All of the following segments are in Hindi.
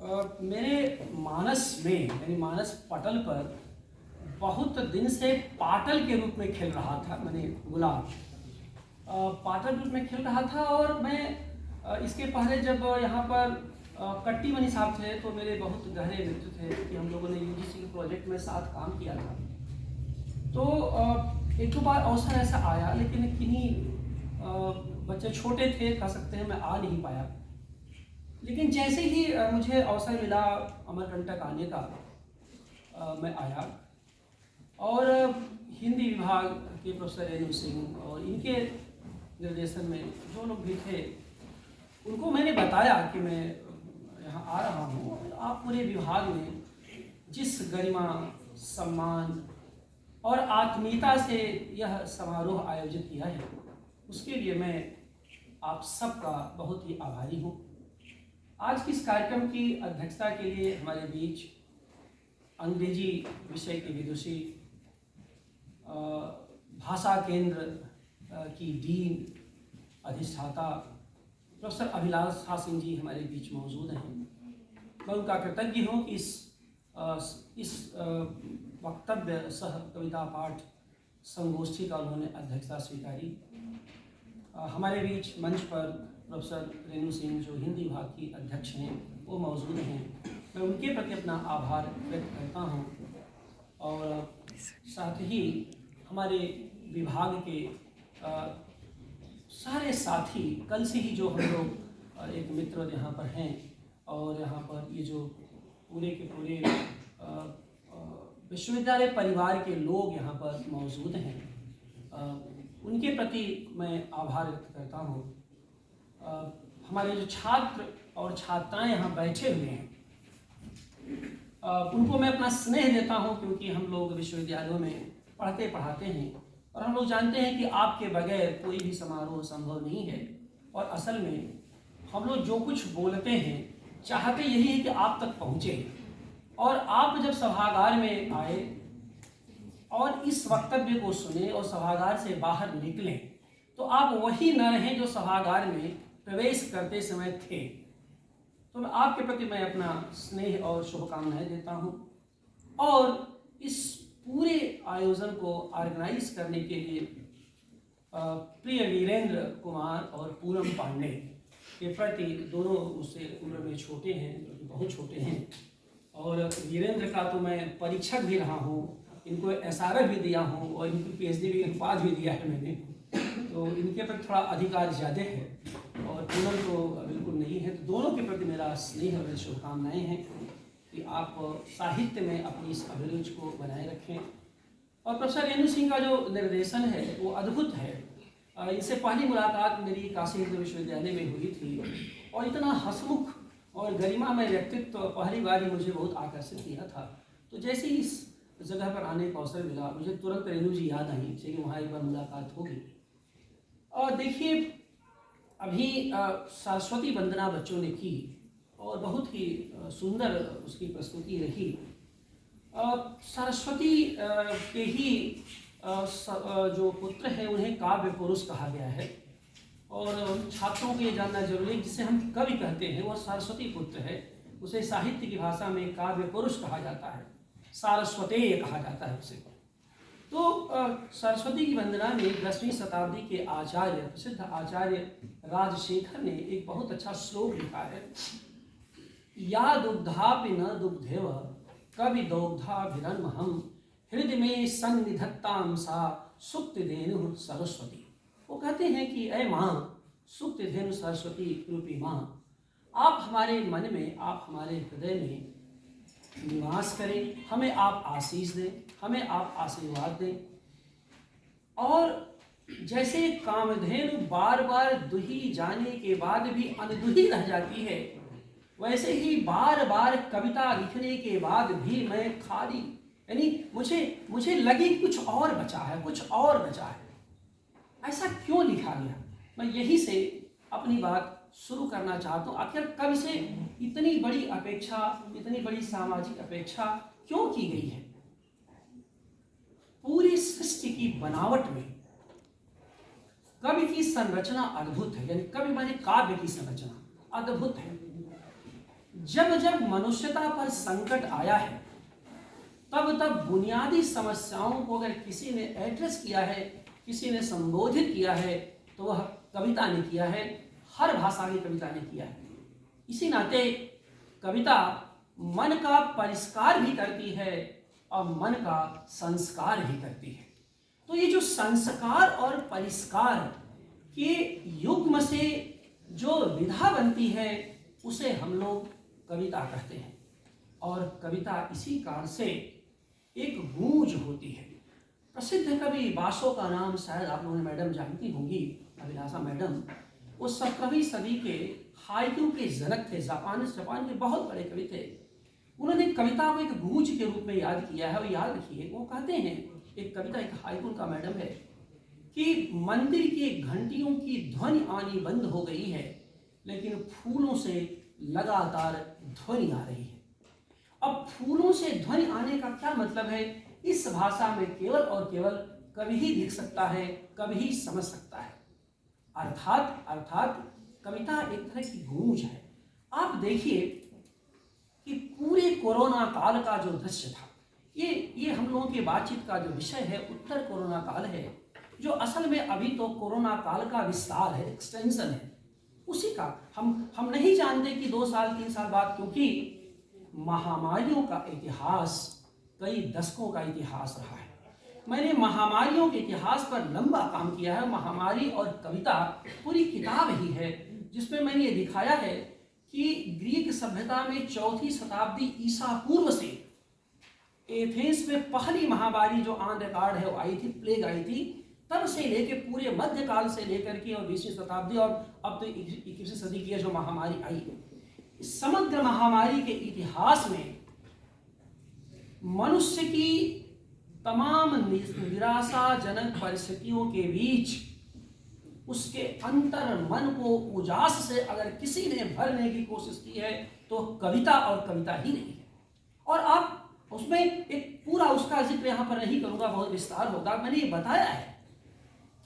मेरे मानस में यानी मानस पटल पर बहुत दिन से पाटल के रूप में खिल रहा था। मैंने गुलाब पाटल रूप में खिल रहा था। और मैं इसके पहले जब यहाँ पर कट्टी मनी साहब थे तो मेरे बहुत गहरे मित्र थे कि हम लोगों ने यूजीसी के प्रोजेक्ट में साथ काम किया था। तो एक दो बार अवसर ऐसा आया, लेकिन किन्हीं बच्चे छोटे थे, कह सकते हैं, मैं आ नहीं पाया। लेकिन जैसे ही मुझे अवसर मिला अमरकंटक आने का, मैं आया और हिंदी विभाग के प्रोफेसर रेणु सिंह और इनके निर्देशन में जो लोग भी थे उनको मैंने बताया कि मैं यहाँ आ रहा हूँ और आप पूरे विभाग में जिस गरिमा, सम्मान और आत्मीयता से यह समारोह आयोजित किया है उसके लिए मैं आप सबका बहुत ही आभारी हूँ। आज की इस कार्यक्रम की अध्यक्षता के लिए हमारे बीच अंग्रेजी विषय के विदुषी, भाषा केंद्र की डीन अधिष्ठाता प्रोफेसर अभिलाष सिंह जी हमारे बीच मौजूद हैं। मैं उनका कृतज्ञ हूँ कि इस वक्तव्य सह कविता पाठ संगोष्ठी का उन्होंने अध्यक्षता स्वीकारी। हमारे बीच मंच पर प्रोफेसर रेणु सिंह जो हिंदी विभाग की अध्यक्ष हैं वो मौजूद हैं। मैं उनके प्रति अपना आभार व्यक्त करता हूँ। और साथ ही हमारे विभाग के सारे साथी, कल से ही जो हम लोग एक मित्र यहाँ पर हैं और यहाँ पर ये जो पूरे के पूरे विश्वविद्यालय परिवार के लोग यहाँ पर मौजूद हैं, उनके प्रति मैं आभार व्यक्त करता हूँ। हमारे जो छात्र और छात्राएं यहाँ बैठे हुए हैं उनको मैं अपना स्नेह देता हूँ, क्योंकि हम लोग विश्वविद्यालयों में पढ़ते पढ़ाते हैं और हम लोग जानते हैं कि आपके बगैर कोई भी समारोह संभव नहीं है। और असल में हम लोग जो कुछ बोलते हैं चाहते यही है कि आप तक पहुँचे। और आप जब सभागार में आए और इस वक्तव्य को सुने और सभागार से बाहर निकलें तो आप वही न रहें जो सभागार में प्रवेश करते समय थे। तो मैं आपके प्रति मैं अपना स्नेह और शुभकामनाएं देता हूं। और इस पूरे आयोजन को ऑर्गेनाइज करने के लिए प्रिय वीरेंद्र कुमार और पूनम पांडे के प्रति, दोनों मुझसे उम्र में छोटे हैं, बहुत छोटे हैं, और वीरेंद्र का तो मैं परीक्षक भी रहा हूँ, इनको एसआरएफ भी दिया हूँ और इनकी पीएचडी भी बाद भी दिया है मैंने, तो इनके प्रति थोड़ा अधिकार ज़्यादा है और पूनम तो बिल्कुल नहीं है। तो दोनों के प्रति मेरा स्नेह और शुभकामनाएँ हैं कि आप साहित्य में अपनी इस अभिरुचि को बनाए रखें। और प्रोफेसर रेणु सिंह का जो निर्देशन है वो अद्भुत है। इनसे पहली मुलाकात मेरी काशी हिंदू विश्वविद्यालय में हुई थी और इतना हंसमुख और गरिमामय व्यक्तित्व पहली बार ही मुझे बहुत आकर्षित किया था। तो जैसे ही इस जगह पर आने का अवसर मिला मुझे तुरंत रेणु जी याद आई कि वहाँ एक बार मुलाकात होगी। और देखिए, अभी सरस्वती वंदना बच्चों ने की और बहुत ही सुंदर उसकी प्रस्तुति रही। सरस्वती के ही जो पुत्र हैं उन्हें काव्य पुरुष कहा गया है और छात्रों को ये जानना जरूरी है, जिसे हम कवि कहते हैं वो सरस्वती पुत्र है, उसे साहित्य की भाषा में काव्य पुरुष कहा जाता है, सारस्वतेय कहा जाता है उसे। तो सरस्वती की वंदना में 10वीं शताब्दी के आचार्य, प्रसिद्ध आचार्य राजशेखर ने एक बहुत अच्छा श्लोक लिखा है। या दुग्धापि न दुग्धेव कवि दौग्धाभिरन्महं हृदय में सन्निधत्तां सा सुक्ति धेनु सरस्वती। वो कहते हैं कि ऐ माँ, सुक्ति धेनु सरस्वती रूपी माँ, आप हमारे मन में, आप हमारे हृदय में निवास करें, हमें आप आशीष दें, हमें आप आशीर्वाद दें। और जैसे कामधेनु बार बार दुही जाने के बाद भी अनदुही रह जाती है, वैसे ही बार बार कविता लिखने के बाद भी मैं खाली, यानी मुझे लगी कुछ और बचा है, कुछ और बचा है। ऐसा क्यों लिखा गया? मैं यही से अपनी बात शुरू करना चाहता हूँ। आखिर कवि से इतनी बड़ी अपेक्षा, इतनी बड़ी सामाजिक अपेक्षा क्यों की गई है? पूरी सृष्टि की बनावट में कवि की संरचना अद्भुत है, यानी कवि माने काव्य की संरचना अद्भुत है। जब जब मनुष्यता पर संकट आया है, तब तब बुनियादी समस्याओं को अगर किसी ने एड्रेस किया है, किसी ने संबोधित किया है, तो वह कविता ने किया है, हर भाषा की कविता ने किया है। इसी नाते कविता मन का परिष्कार भी करती है और मन का संस्कार भी करती है। तो ये जो संस्कार और परिष्कार के युग्म से जो विधा बनती है, उसे हम लोग कविता कहते हैं। और कविता इसी कारण से एक गूंज होती है। प्रसिद्ध कवि बासो का नाम शायद आप लोगों ने मैडम जानती होंगी, अभिलाषा मैडम। वो 17वीं सदी के हाइकू के जनक थे, जापान के बहुत बड़े कवि थे। उन्होंने कविता को एक गूंज के रूप में याद किया है। और याद रखिए, वो कहते हैं, एक कविता, एक हाइकू का मैडम है, कि मंदिर की घंटियों की ध्वनि आनी बंद हो गई है, लेकिन फूलों से लगातार ध्वनि आ रही है। अब फूलों से ध्वनि आने का क्या मतलब है? इस भाषा में केवल और केवल कवि ही लिख सकता है, कवि ही समझ सकता है। अर्थात कविता एक तरह की गूंज है। आप देखिए कि पूरे कोरोना काल का जो दृश्य था, ये हम लोगों की बातचीत का जो विषय है, उत्तर कोरोना काल है, जो असल में अभी तो कोरोना काल का विस्तार है, एक्सटेंशन है उसी का। हम नहीं जानते कि 2 साल 3 साल बाद, क्योंकि महामारियों का इतिहास कई दशकों का इतिहास रहा है। मैंने महामारियों के इतिहास पर लंबा काम किया है। महामारी और कविता पूरी किताब ही है, जिसमें मैंने ये दिखाया है कि ग्रीक सभ्यता में 4वीं शताब्दी ईसा पूर्व से एथेंस में पहली महामारी जो ऑन रिकॉर्ड है वो आई थी, प्लेग आई थी। तब से लेके पूरे मध्यकाल से लेकर के और 20वीं शताब्दी और अब तो 21वीं सदी की जो महामारी आई, समग्र महामारी के इतिहास में मनुष्य की तमाम निराशाजनक परिस्थितियों के बीच उसके अंतर मन को उजास से अगर किसी ने भरने की कोशिश की है तो कविता और कविता ही नहीं है। और आप उसमें एक पूरा उसका जिक्र यहाँ पर नहीं करूँगा, बहुत विस्तार होगा। मैंने ये बताया है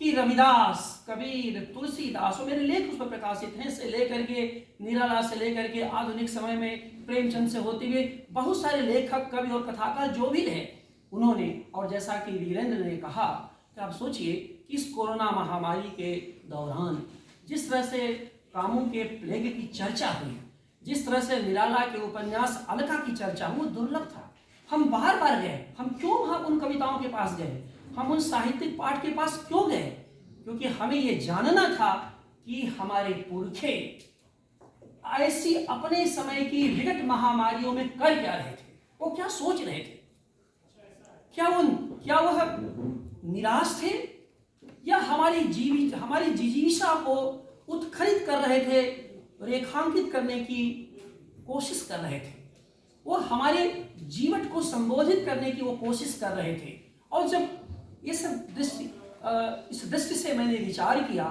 कि रविदास, कबीर, तुलसीदास, और मेरे लेख उस पर प्रकाशित हैं, से लेकर के निराला से लेकर के आधुनिक समय में प्रेमचंद से होते हुए बहुत सारे लेखक, कवि और कथाकार जो भी रहे, उन्होंने, और जैसा कि वीरेंद्र ने कहा कि आप सोचिए कि इस कोरोना महामारी के दौरान जिस तरह से कामों के प्लेग की चर्चा हुई, जिस तरह से निराला के उपन्यास अलका की चर्चा हुई, दुर्लभ था। हम बार बार गए, हम क्यों वहाँ उन कविताओं के पास गए, हम उन साहित्यिक पाठ के पास क्यों गए? क्योंकि हमें ये जानना था कि हमारे पुरखे ऐसी अपने समय की विकट महामारियों में कर क्या रहे थे, वो क्या सोच रहे थे। क्या वह निराश थे या हमारी जिजीविषा को उत्खनित कर रहे थे, रेखांकित करने की कोशिश कर रहे थे, वो हमारे जीवन को संबोधित करने की वो कोशिश कर रहे थे। और जब ये सब इस दृष्टि से मैंने विचार किया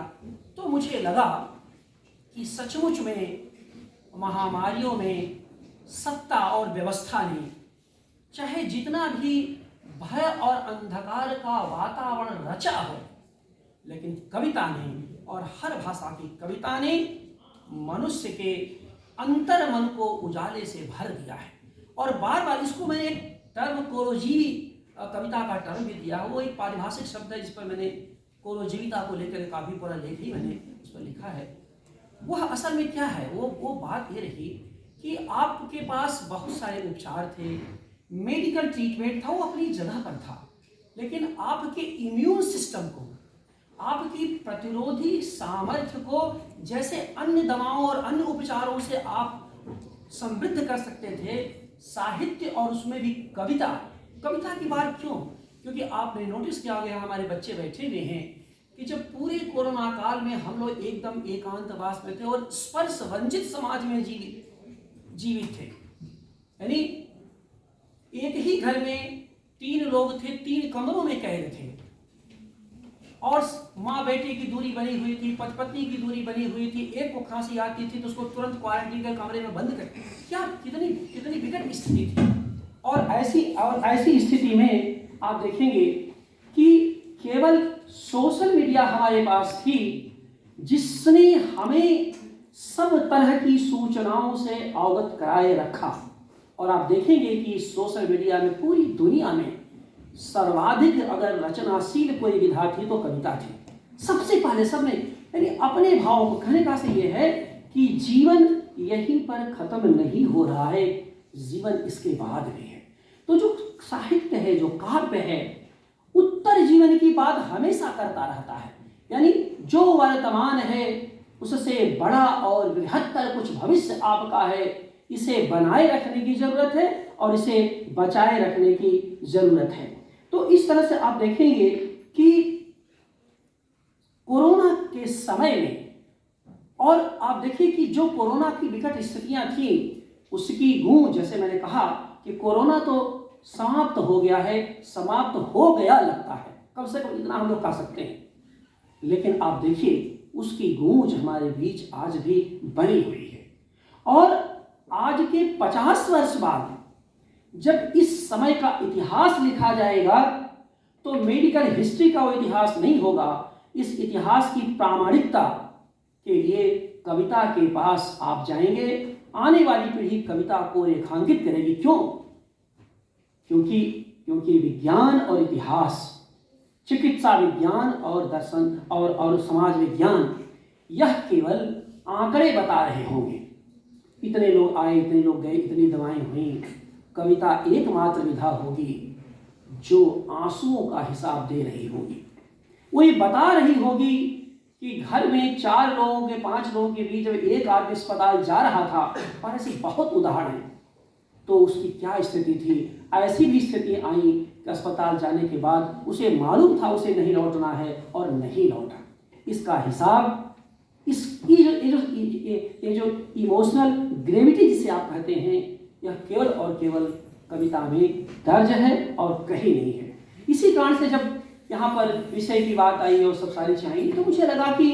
तो मुझे लगा कि सचमुच में महामारियों में सत्ता और व्यवस्था ने चाहे जितना भी भय और अंधकार का वातावरण रचा हो, लेकिन कविता ने और हर भाषा की कविता ने मनुष्य के अंतर मन को उजाले से भर दिया है। और बार बार इसको मैंने एक टर्म कोरोजीवी कविता का टर्म भी दिया। वो एक पारिभाषिक शब्द है जिस पर मैंने कोरोजीविता को लेकर काफी पूरा लेख ही मैंने उस पर लिखा है। वह असल में क्या है, वो बात ये रही कि आपके पास बहुत सारे उपचार थे, मेडिकल ट्रीटमेंट था, वो अपनी जगह पर था, लेकिन आपके इम्यून सिस्टम को, आपकी प्रतिरोधी सामर्थ्य को जैसे अन्य दवाओं और अन्य उपचारों से आप समृद्ध कर सकते थे, साहित्य और उसमें भी कविता की बात क्यों? क्योंकि आपने नोटिस किया होगा, हमारे बच्चे बैठे हुए हैं कि जब पूरे कोरोना काल में हम लोग एकदम एकांतवास में थे और स्पर्श वंचित समाज में जीवित थे, यानी एक ही घर में 3 लोग थे, 3 कमरों में कैद थे, और माँ बेटे की दूरी बनी हुई थी, पति की दूरी बनी हुई थी। एक को खांसी आती थी तो उसको तुरंत क्वारंटीन कर कमरे में बंद कर, क्या कितनी विकट स्थिति थी। और ऐसी स्थिति में आप देखेंगे कि केवल सोशल मीडिया हमारे पास थी, जिसने हमें सब तरह की सूचनाओं से अवगत कराए रखा। और आप देखेंगे कि सोशल मीडिया में पूरी दुनिया में सर्वाधिक अगर रचनाशील कोई विधा थी तो कविता थी। सबसे पहले सबने यानी अपने भावों को कहने का से यह है कि जीवन यहीं पर खत्म नहीं हो रहा है, जीवन इसके बाद भी है। तो जो साहित्य है, जो काव्य है, उत्तर जीवन की बात हमेशा करता रहता है। यानी जो वर्तमान है उससे बड़ा और बृहत्तर कुछ भविष्य आपका है, इसे बनाए रखने की जरूरत है और इसे बचाए रखने की जरूरत है। तो इस तरह से आप देखेंगे कि कोरोना के समय में, और आप देखिए कि जो कोरोना की विकट स्थितियां थी उसकी गूंज, जैसे मैंने कहा कि कोरोना तो समाप्त हो गया है, समाप्त हो गया लगता है, कम से कम इतना हम लोग कह सकते हैं, लेकिन आप देखिए उसकी गूंज हमारे बीच आज भी बनी हुई है। और आज के 50 वर्ष बाद जब इस समय का इतिहास लिखा जाएगा तो मेडिकल हिस्ट्री का वो इतिहास नहीं होगा। इस इतिहास की प्रामाणिकता के लिए कविता के पास आप जाएंगे, आने वाली पीढ़ी कविता को रेखांकित करेगी। क्यों? क्योंकि विज्ञान और इतिहास, चिकित्सा विज्ञान और दर्शन और समाज विज्ञान, यह केवल आंकड़े बता रहे होंगे। इतने लोग आए, इतने लोग गए, इतनी दवाएं हुई। कविता एकमात्र विधा होगी जो आंसुओं का हिसाब दे रही होगी। वो ये बता रही होगी कि घर में 4 लोगों के 5 लोगों के बीच में एक आदमी अस्पताल जा रहा था, और ऐसी बहुत उदाहरण है, तो उसकी क्या स्थिति थी। ऐसी भी स्थिति आई कि अस्पताल जाने के बाद उसे मालूम था उसे नहीं लौटना है और नहीं लौटा। इसका हिसाब, ये जो इमोशनल ग्रेविटी जिसे आप कहते हैं, यह केवल और केवल कविता में दर्ज है और कहीं नहीं है। इसी कारण से जब यहाँ पर विषय की बात आई और सब सारी चीजें आई, तो मुझे लगा कि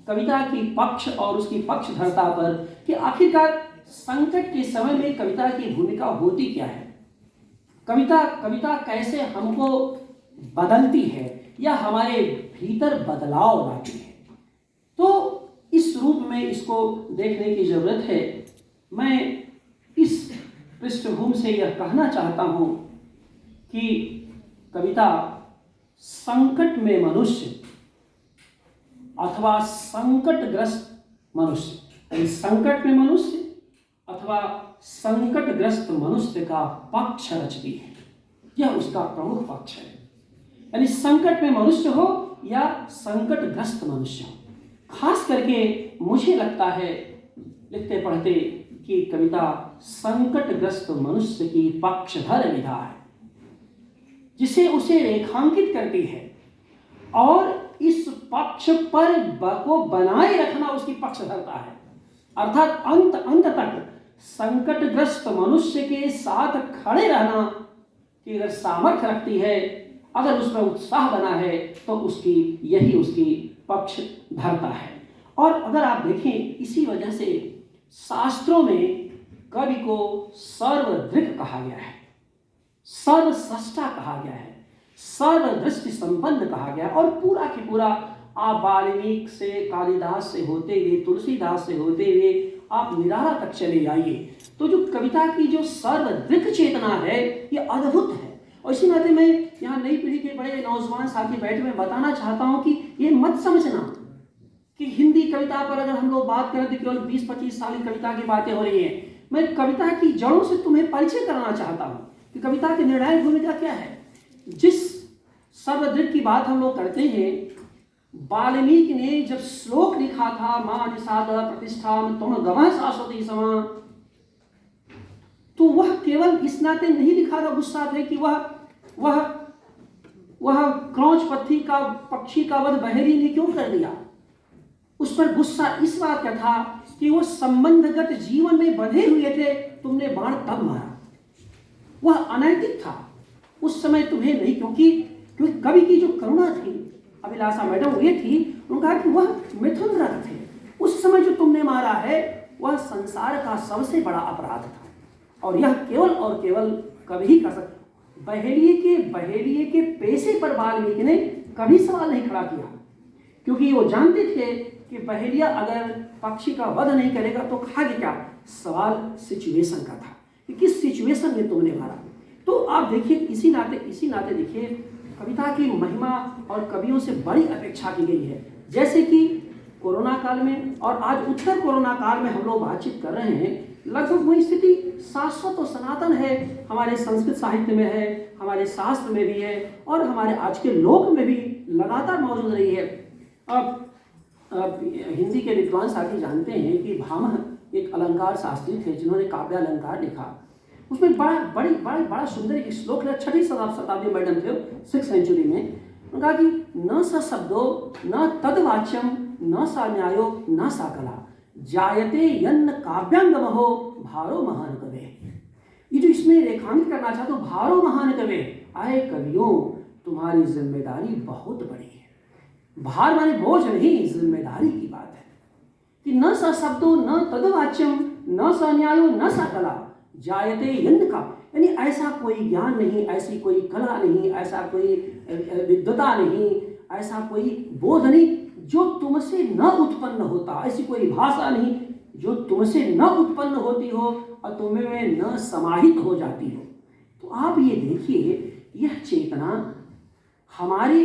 कविता की पक्ष और उसकी पक्षधरता पर कि आखिरकार संकट के समय में कविता की भूमिका होती क्या है, कविता कैसे हमको बदलती है या हमारे भीतर बदलाव लाती है। तो इस रूप में इसको देखने की जरूरत है। मैं इस पृष्ठभूमि से यह कहना चाहता हूं कि कविता संकट में मनुष्य अथवा संकटग्रस्त मनुष्य, संकट में मनुष्य अथवा संकटग्रस्त मनुष्य का पक्ष रचती है। यह उसका प्रमुख पक्ष है। यानी संकट में मनुष्य हो या संकटग्रस्त मनुष्य हो। खास करके मुझे लगता है लिखते पढ़ते कि कविता संकटग्रस्त मनुष्य की पक्षधर विधा है, जिसे उसे रेखांकित करती है और इस पक्ष पर को बनाए रखना उसकी पक्षधरता है। अर्थात अंत तक संकटग्रस्त मनुष्य के साथ खड़े रहना की अगर सामर्थ्य रखती है, अगर उसमें उत्साह बना है, तो यही उसकी पक्षधरता है। और अगर आप देखें, इसी वजह से शास्त्रों में कवि को सर्वदृक् कहा गया है, सर्वस्रष्टा कहा गया है, सर्वदृष्टि संपन्न कहा गया है। और पूरा की पूरा आप वाल्मीकि से, कालिदास से होते हुए, तुलसीदास से होते हुए आप निराला तक चले जाइए, तो जो कविता की जो सर्वदृक् चेतना है ये अद्भुत है। और इसी नाते मैं यहाँ नई पीढ़ी के बड़े नौजवान साथी बैठे मैं बताना चाहता हूँ कि ये मत समझना कि हिंदी कविता पर अगर हम लोग बात करें तो केवल 20-25 साल की कविता की बातें हो रही हैं। मैं कविता की जड़ों से तुम्हें परिचय कराना चाहता हूँ कि कविता की निर्णायक भूमिका क्या है। जिस सर्वदृक् की बात हम लोग करते हैं, वाल्मीकि ने जब श्लोक लिखा था, मां निषाद प्रतिष्ठा तुम गवः शाश्वती समा, तो वह केवल इस नाते नहीं लिखा था गुस्सा थे कि वह क्रौच पक्षी का वध बहेरी ने क्यों कर दिया। उस पर गुस्सा इस बात का था कि वो संबंधगत जीवन में बंधे हुए थे, तुमने बाण तब मारा। वह अनैतिक था उस समय तुम्हें नहीं, क्योंकि कवि की जो करुणा थी, अभिलाषा मैडम ये थी, उन्होंने कहा कि वह मिथुन रथ थे। उस समय जो तुमने मारा है वह संसार का सबसे बड़ा अपराध था, और यह केवल और केवल कवि ही कर सकता। बहेलिए के पेशे पर वाल्मीकि ने कभी सवाल नहीं खड़ा किया, क्योंकि वो जानते थे कि बहेलिया अगर पक्षी का वध नहीं करेगा, तो कहा कि क्या सवाल सिचुएशन का था कि किस सिचुएशन में तुमने मारा। तो आप देखिए इसी नाते देखिए कविता की महिमा और कवियों से बड़ी अपेक्षा की गई है। जैसे कि कोरोना काल में और आज उत्तर कोरोना काल में हम लोग बातचीत कर रहे हैं, लगभग वही स्थिति शाश्वत और सनातन है, हमारे संस्कृत साहित्य में है, हमारे शास्त्र में भी है और हमारे आज के लोक में भी लगातार मौजूद रही है। अब हिंदी के विद्वान साथी जानते हैं कि भामह एक अलंकार शास्त्री थे जिन्होंने काव्य अलंकार लिखा। उसमें बड़ा सुंदर एक श्लोक है, 6वीं शताब्दी मैडम थे 6th सेंचुरी में। उन्होंने कहा कि न स शब्दो न तद्वाच्यम न सा न्यायो न सा कला जायते यन्न काव्यांगमहो भारो महान कवे। ये जो इसमें रेखांकित करना चाहते हो, भारो महान कवे, आए कवियों तुम्हारी जिम्मेदारी बहुत बड़ी है। भार माने बोझ नहीं, जिम्मेदारी की बात है कि न स शब्दो न तद्वाच्यम न स न्यायो न सा कला जायते यन्न का, यानी ऐसा कोई ज्ञान नहीं, ऐसी कोई कला नहीं, ऐसा कोई विद्वता नहीं, ऐसा कोई बोध नहीं जो तुमसे न उत्पन्न होता, ऐसी कोई भाषा नहीं जो तुमसे न उत्पन्न होती हो और तुम्हें न समाहित हो जाती हो। तो आप ये देखिए, यह चेतना हमारे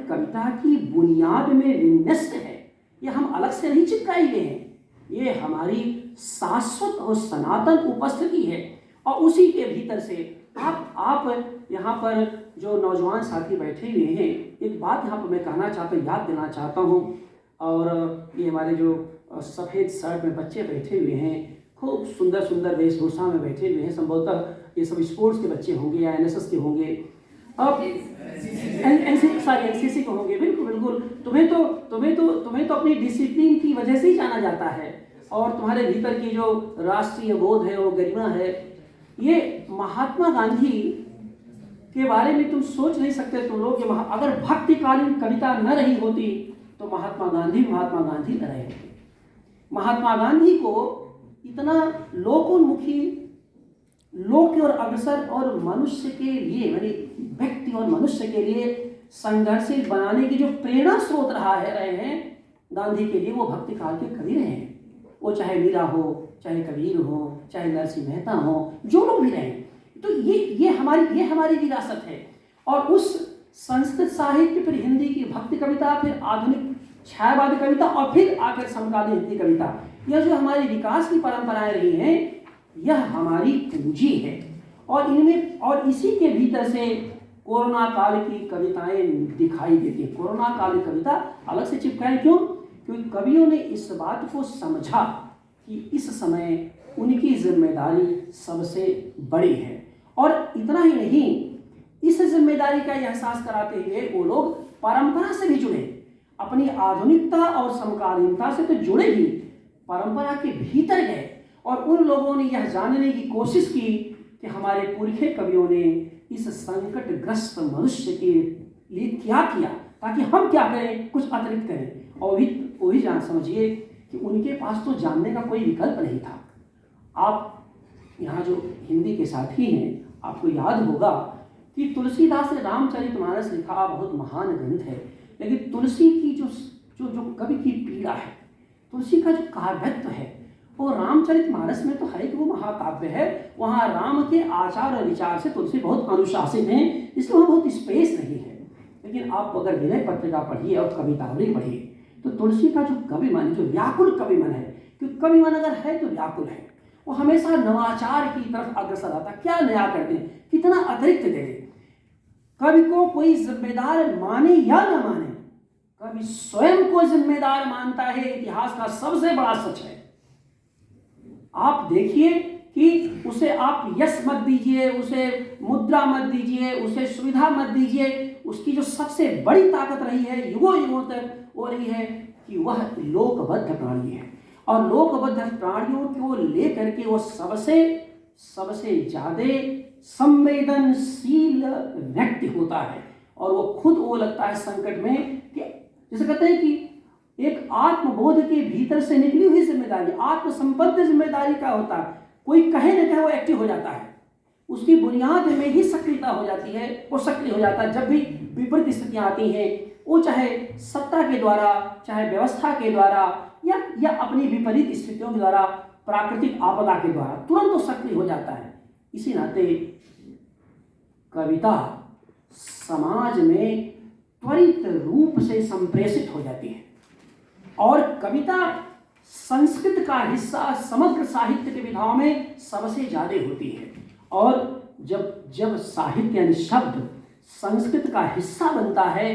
कविता की बुनियाद में विन्यस्त है। यह हम अलग से नहीं चिपकाए गए हैं, ये हमारी शाश्वत और सनातन उपस्थिति है। और उसी के भीतर से आप यहाँ पर जो नौजवान साथी बैठे हुए हैं, एक बात यहाँ पर मैं कहना चाहता हूँ, याद देना चाहता हूँ। और ये हमारे जो सफ़ेद शर्ट में बच्चे बैठे हुए हैं, खूब सुंदर सुंदर वेशभूषा में बैठे हुए हैं, संभवतः ये सब स्पोर्ट्स के बच्चे होंगे या NSS के होंगे, अब NCC के होंगे। बिल्कुल तुम्हें तो अपनी डिसिप्लिन की वजह से ही जाना जाता है और तुम्हारे भीतर की जो राष्ट्रीय बोध है, वो गरिमा है। ये महात्मा गांधी के बारे में तुम सोच नहीं सकते तुम लोग, अगर भक्तिकालीन कविता न रही होती तो महात्मा गांधी न रहे होते। महात्मा गांधी को इतना लोकोन्मुखी, लोक और अग्रसर और मनुष्य के लिए, यानी व्यक्ति और मनुष्य के लिए संघर्षशील बनाने की जो प्रेरणा स्रोत रहे हैं गांधी के लिए, वो भक्ति काल के कवि रहे हैं। वो चाहे मीरा हो, चाहे कबीर हो, चाहे नरसिंह मेहता हो, जो लोग भी रहे। तो ये हमारी विरासत है। और उस संस्कृत साहित्य, फिर हिंदी की भक्ति कविता, फिर आधुनिक छायावादी कविता और फिर आकर समकालीन हिंदी कविता, यह जो हमारी विकास की परंपराएं रही हैं, यह हमारी पूंजी है। और इसी के भीतर से कोरोना काल की कविताएं दिखाई देती है। कोरोना काल की कविता अलग से चिपकाई क्यों? क्योंकि कवियों ने इस बात को समझा कि इस समय उनकी जिम्मेदारी सबसे बड़ी है। और इतना ही नहीं, इस जिम्मेदारी का एहसास कराते हुए वो लोग परंपरा से भी जुड़े, अपनी आधुनिकता और समकालीनता से तो जुड़े ही, परंपरा के भीतर गए और उन लोगों ने यह जानने की कोशिश की कि हमारे पुरखे कवियों ने इस संकटग्रस्त मनुष्य के लिए क्या किया, ताकि हम क्या करें, कुछ अतिरिक्त करें। और वही जान समझिए कि उनके पास तो जानने का कोई विकल्प नहीं था। आप यहाँ जो हिंदी के साथी हैं, आपको याद होगा कि तुलसीदास ने रामचरितमानस लिखा, बहुत महान ग्रंथ है। लेकिन तुलसी की जो कवि की पीड़ा है, तुलसी का जो काव्यत्व है, वो रामचरितमानस में तो है कि वो महाकाव्य है। वहाँ राम के आचार और विचार से तुलसी बहुत अनुशासित हैं, इसलिए वहाँ बहुत स्पेस नहीं है। लेकिन आप अगर विनय पत्रिका पढ़िए और कवितावली पढ़िए तो तुलसी का जो कवि मन, जो व्याकुल कवि मन है, क्योंकि कवि मन अगर है तो व्याकुल है, वो हमेशा नवाचार की तरफ अग्रसर आता। क्या नया करते हैं, कितना अतिरिक्त दे दें। कवि को कोई जिम्मेदार माने या न माने, कवि स्वयं को जिम्मेदार मानता है। इतिहास का सबसे बड़ा सच है। आप देखिए कि उसे आप यश मत दीजिए, उसे मुद्रा मत दीजिए, उसे सुविधा मत दीजिए, उसकी जो सबसे बड़ी ताकत रही है युगों युगों तक, वो रही है कि वह लोकबद्ध प्राणी है। और लोकबद्ध प्राणियों को लेकर के वो सबसे ज्यादा संवेदनशील व्यक्ति होता है। और वो लगता है संकट में कि जैसे कहते हैं कि एक आत्मबोध के भीतर से निकली हुई जिम्मेदारी, आत्मसंबद्ध जिम्मेदारी का होता है। कोई कहे न कहे वो एक्टिव हो जाता है, उसकी बुनियाद में ही सक्रियता हो जाती है, वो सक्रिय हो जाता है। जब भी विपरीत स्थितियां आती हैं, वो चाहे सत्ता के द्वारा, चाहे व्यवस्था के द्वारा, या अपनी विपरीत स्थितियों के द्वारा, प्राकृतिक आपदा के द्वारा तुरंत तो सक्रिय हो जाता है। इसी नाते कविता समाज में त्वरित रूप से संप्रेषित हो जाती है और कविता संस्कृत का हिस्सा समग्र साहित्य की विधाओं में सबसे ज्यादा होती है। और जब साहित्य यानी शब्द संस्कृत का हिस्सा बनता है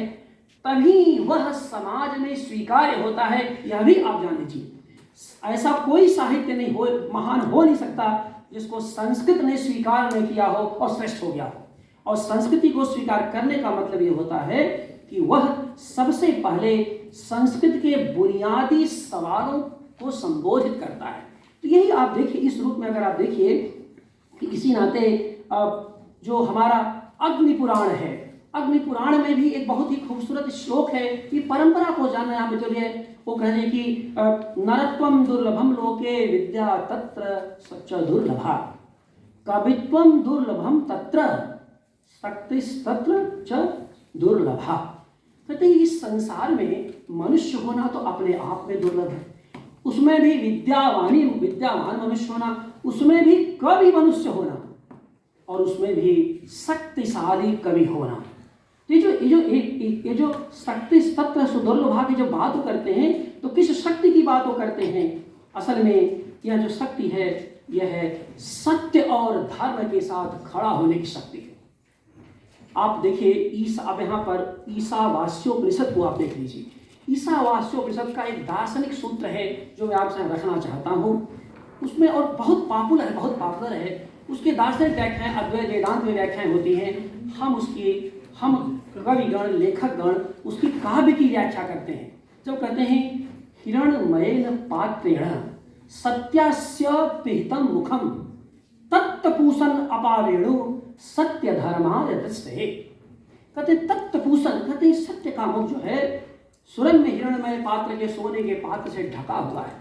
तभी वह समाज में स्वीकार्य होता है। यह भी आप जान लीजिए, ऐसा कोई साहित्य नहीं हो, महान हो नहीं सकता जिसको संस्कृत ने स्वीकार नहीं किया हो और श्रेष्ठ हो गया हो। और संस्कृति को स्वीकार करने का मतलब ये होता है कि वह सबसे पहले संस्कृत के बुनियादी सवालों को संबोधित करता है। तो यही आप देखिए, इस रूप में अगर आप देखिए कि इसी नाते जो हमारा अग्नि पुराण है, अग्नि पुराण में भी एक बहुत ही खूबसूरत श्लोक है। ये परंपरा को जानना यहाँ पे जरूरी है। वो कह रहे कि नरत्वम दुर्लभम लोके विद्या तत्र सच्च दुर्लभा, कवित्वम दुर्लभम तत्र शक्तिस्तत्र च दुर्लभा। कहते हैं इस संसार में मनुष्य होना तो अपने आप में दुर्लभ है, उसमें भी विद्यावान मनुष्य होना, उसमें भी कवि मनुष्य होना और उसमें भी शक्तिशाली कवि होना। ये जो शक्ति तत्र सुदुर्लभा की जो बात करते हैं तो किस शक्ति की बात करते हैं? असल में यह जो शक्ति है यह है सत्य और धर्म के साथ खड़ा होने की शक्ति है। आप देखिए अब यहाँ पर ईसावास्योपनिषद को आप देख लीजिए। ईसावास्योपनिषद का एक दार्शनिक सूत्र है जो मैं आपसे रखना चाहता हूँ उसमें, और बहुत पॉपुलर है। उसके दार्शनिक व्याख्याएं अद्वैत वेदांत में व्याख्याएं होती हैं। हम कविगण लेखकगण उसकी काव्य की व्याख्या करते हैं। जब कहते हैं हिरण्मयेन पात्रेण सत्यास्य पिहितं मुखम तत्तपूषण अपारेणु सत्य धर्माय दृष्टे। कहते तत्तपूषण, कहते सत्य का मुख जो है सुरंग में हिरण्मय पात्र के सोने के पात्र से ढका हुआ है।